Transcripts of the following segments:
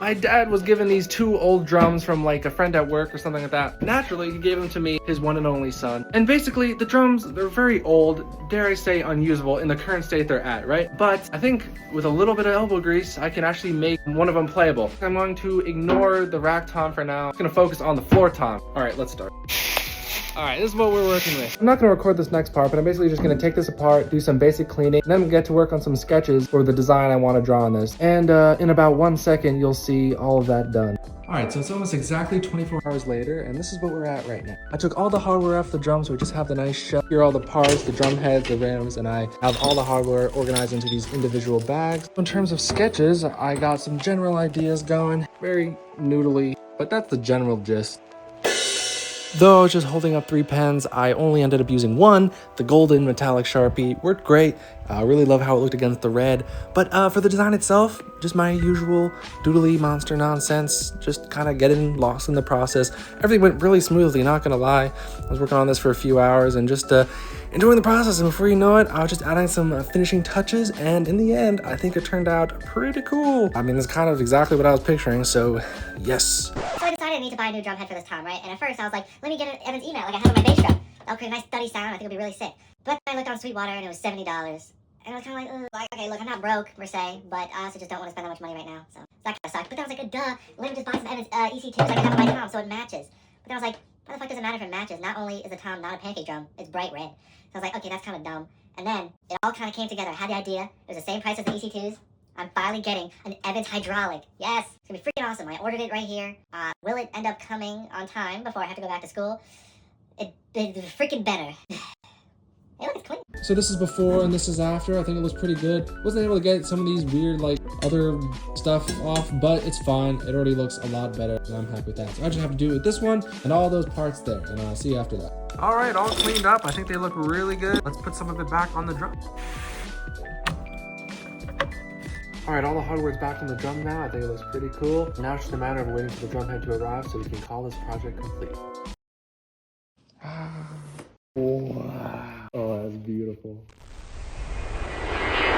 My dad was given these 2 old drums from like a friend at work or something like that. Naturally, he gave them to me, his one and only son. And basically, the drums, they're very old, dare I say unusable in the current state they're at, right? But I think with a little bit of elbow grease, I can actually make one of them playable. I'm going to ignore the rack tom for now. I'm gonna focus on the floor tom. All right, let's start. All right, this is what we're working with. I'm not gonna record this next part, but I'm basically just gonna take this apart, do some basic cleaning, and then get to work on some sketches for the design I wanna draw on this. And in about 1 second, you'll see all of that done. All right, so it's almost exactly 24 hours later, and this is what we're at right now. I took all the hardware off the drums, so we just have the nice shell. Here are all the parts, the drum heads, the rims, and I have all the hardware organized into these individual bags. In terms of sketches, I got some general ideas going, very noodly, but that's the general gist. Though I was just holding up 3 pens, I only ended up using one, the golden metallic Sharpie. Worked great. I really love how it looked against the red. But for the design itself, just my usual doodly monster nonsense, just kind of getting lost in the process. Everything went really smoothly, not gonna lie. I was working on this for a few hours and just enjoying the process, and before you know it, I was just adding some finishing touches, and in the end, I think it turned out pretty cool. I mean, it's kind of exactly what I was picturing, so yes. So I decided I need to buy a new drum head for this tom, right? And at first I was like, let me get Evan's email like I have on my bass drum. That'll create a nice study sound, I think it'll be really sick. But I looked on Sweetwater and it was $70. And I was kind of like, okay, look, I'm not broke, per se, but I also just don't want to spend that much money right now, so that kind of sucked. But then I was like, duh, let me just buy some Evan's EC2s I can have on my tom so it matches. But then I was like, why the fuck does it matter if it matches? Not only is the tom not a pancake drum, it's bright red. So I was like, okay, that's kind of dumb. And then it all kind of came together. I had the idea. It was the same price as the EC2s. I'm finally getting an Evans hydraulic. Yes, it's gonna be freaking awesome. I ordered it right here. Will it end up coming on time before I have to go back to school? It's freaking better. Hey, look, it's clean. So this is before and this is after. I think it looks pretty good. Wasn't able to get some of these weird like other stuff off, but it's fine. It already looks a lot better and I'm happy with that. So I just have to do it with this one and all those parts there, and I'll see you after that. All right, all cleaned up. I think they look really good. Let's put some of it back on the drum. All right, all the hardware's back on the drum now. I think it looks pretty cool. Now it's just a matter of waiting for the drum head to arrive so we can call this project complete. Wow. Oh, that's beautiful.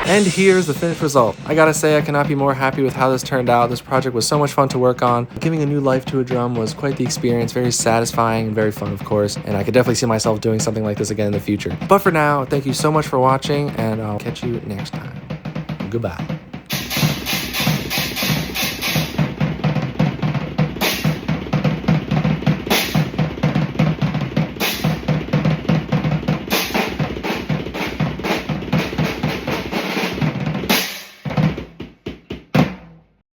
And here's the finished result. I gotta say, I cannot be more happy with how this turned out. This project was so much fun to work on. Giving a new life to a drum was quite the experience, very satisfying and very fun, of course. And I could definitely see myself doing something like this again in the future. But for now, thank you so much for watching, and I'll catch you next time. Goodbye.